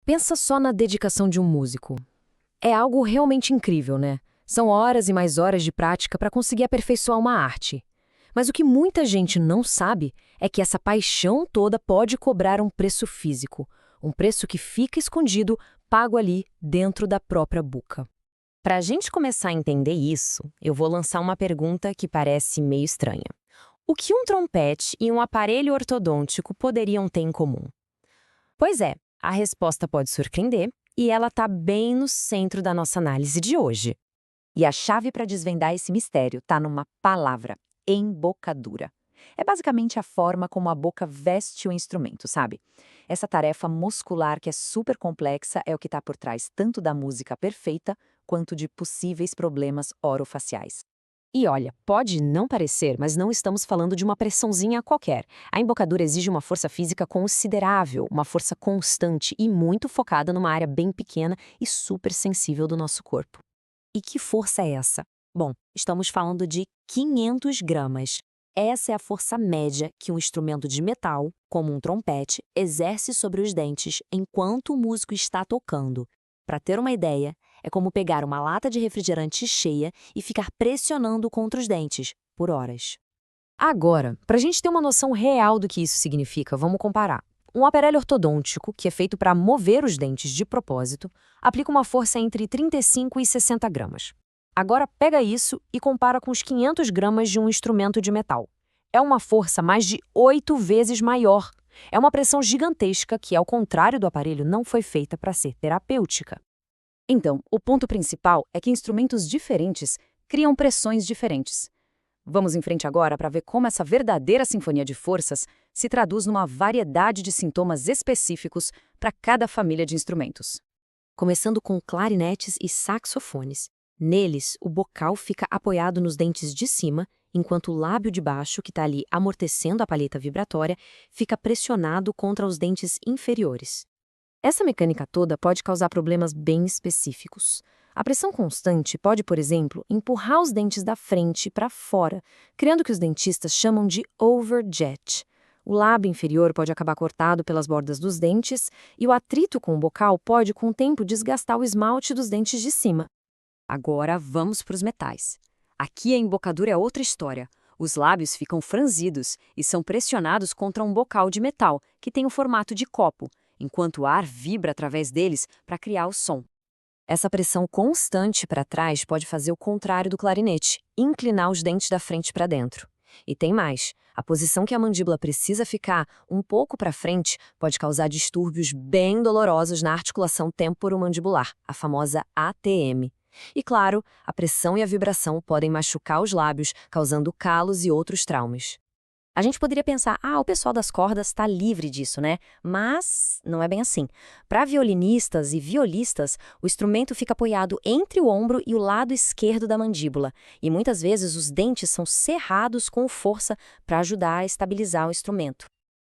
Pensa só na dedicação de um músico. É algo realmente incrível, né? São horas e mais horas de prática para conseguir aperfeiçoar uma arte. Mas o que muita gente não sabe é que essa paixão toda pode cobrar um preço físico, um preço que fica escondido, pago ali dentro da própria boca. Para a gente começar a entender isso, eu vou lançar uma pergunta que parece meio estranha. O que um trompete e um aparelho ortodôntico poderiam ter em comum? Pois é, a resposta pode surpreender e ela está bem no centro da nossa análise de hoje. E a chave para desvendar esse mistério está numa palavra: embocadura. É basicamente a forma como a boca veste o instrumento, sabe? Essa tarefa muscular que é super complexa é o que está por trás tanto da música perfeita quanto de possíveis problemas orofaciais. E olha, pode não parecer, mas não estamos falando de uma pressãozinha qualquer. A embocadura exige uma força física considerável, uma força constante e muito focada numa área bem pequena e super sensível do nosso corpo. E que força é essa? Bom, estamos falando de 500 gramas. Essa é a força média que um instrumento de metal, como um trompete, exerce sobre os dentes enquanto o músico está tocando. Para ter uma ideia, é como pegar uma lata de refrigerante cheia e ficar pressionando contra os dentes por horas. Agora, para a gente ter uma noção real do que isso significa, vamos comparar. Um aparelho ortodôntico, que é feito para mover os dentes de propósito, aplica uma força entre 35 e 60 gramas. Agora pega isso e compara com os 500 gramas de um instrumento de metal. É uma força mais de 8 vezes maior. É uma pressão gigantesca que, ao contrário do aparelho, não foi feita para ser terapêutica. Então, o ponto principal é que instrumentos diferentes criam pressões diferentes. Vamos em frente agora para ver como essa verdadeira sinfonia de forças se traduz numa variedade de sintomas específicos para cada família de instrumentos. Começando com clarinetes e saxofones. Neles, o bocal fica apoiado nos dentes de cima, enquanto o lábio de baixo, que está ali amortecendo a palheta vibratória, fica pressionado contra os dentes inferiores. Essa mecânica toda pode causar problemas bem específicos. A pressão constante pode, por exemplo, empurrar os dentes da frente para fora, criando o que os dentistas chamam de overjet. O lábio inferior pode acabar cortado pelas bordas dos dentes e o atrito com o bocal pode, com o tempo, desgastar o esmalte dos dentes de cima. Agora vamos para os metais. Aqui a embocadura é outra história. Os lábios ficam franzidos e são pressionados contra um bocal de metal, que tem o formato de copo, enquanto o ar vibra através deles para criar o som. Essa pressão constante para trás pode fazer o contrário do clarinete, inclinar os dentes da frente para dentro. E tem mais, a posição que a mandíbula precisa ficar um pouco para frente pode causar distúrbios bem dolorosos na articulação temporomandibular, a famosa ATM. E claro, a pressão e a vibração podem machucar os lábios, causando calos e outros traumas. A gente poderia pensar, o pessoal das cordas está livre disso, né? Mas não é bem assim. Para violinistas e violistas, o instrumento fica apoiado entre o ombro e o lado esquerdo da mandíbula, e muitas vezes os dentes são cerrados com força para ajudar a estabilizar o instrumento.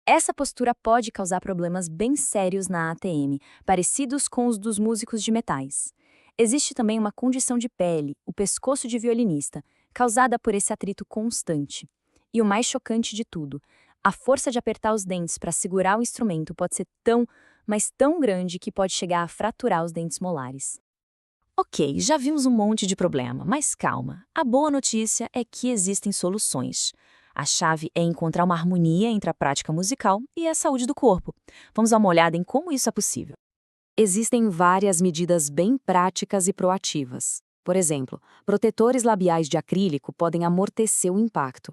Essa postura pode causar problemas bem sérios na ATM, parecidos com os dos músicos de metais. Existe também uma condição de pele, o pescoço de violinista, causada por esse atrito constante. E o mais chocante de tudo, a força de apertar os dentes para segurar o instrumento pode ser tão, mas tão grande que pode chegar a fraturar os dentes molares. Ok, já vimos um monte de problema, mas calma. A boa notícia é que existem soluções. A chave é encontrar uma harmonia entre a prática musical e a saúde do corpo. Vamos dar uma olhada em como isso é possível. Existem várias medidas bem práticas e proativas. Por exemplo, protetores labiais de acrílico podem amortecer o impacto.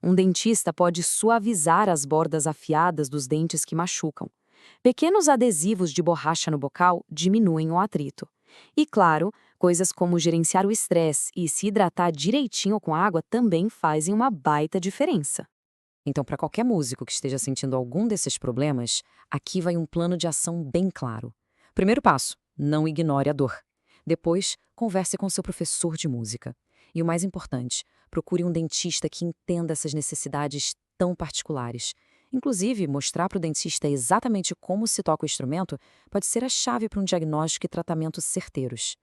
Um dentista pode suavizar as bordas afiadas dos dentes que machucam. Pequenos adesivos de borracha no bocal diminuem o atrito. E, claro, coisas como gerenciar o estresse e se hidratar direitinho com água também fazem uma baita diferença. Então, para qualquer músico que esteja sentindo algum desses problemas, aqui vai um plano de ação bem claro. Primeiro passo, não ignore a dor. Depois, converse com seu professor de música. E o mais importante, procure um dentista que entenda essas necessidades tão particulares. Inclusive, mostrar para o dentista exatamente como se toca o instrumento pode ser a chave para um diagnóstico e tratamento certeiros.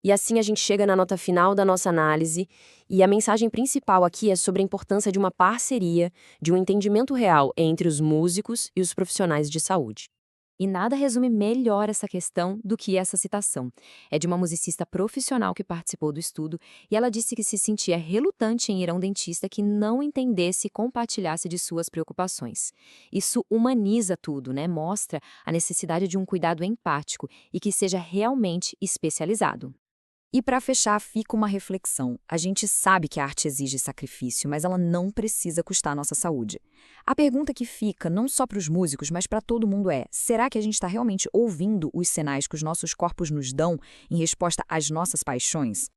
E assim a gente chega na nota final da nossa análise, e a mensagem principal aqui é sobre a importância de uma parceria, de um entendimento real entre os músicos e os profissionais de saúde. E nada resume melhor essa questão do que essa citação. É de uma musicista profissional que participou do estudo e ela disse que se sentia relutante em ir a um dentista que não entendesse e compartilhasse de suas preocupações. Isso humaniza tudo, né? Mostra a necessidade de um cuidado empático e que seja realmente especializado. E para fechar, fica uma reflexão. A gente sabe que a arte exige sacrifício, mas ela não precisa custar a nossa saúde. A pergunta que fica, não só para os músicos, mas para todo mundo é: será que a gente está realmente ouvindo os sinais que os nossos corpos nos dão em resposta às nossas paixões?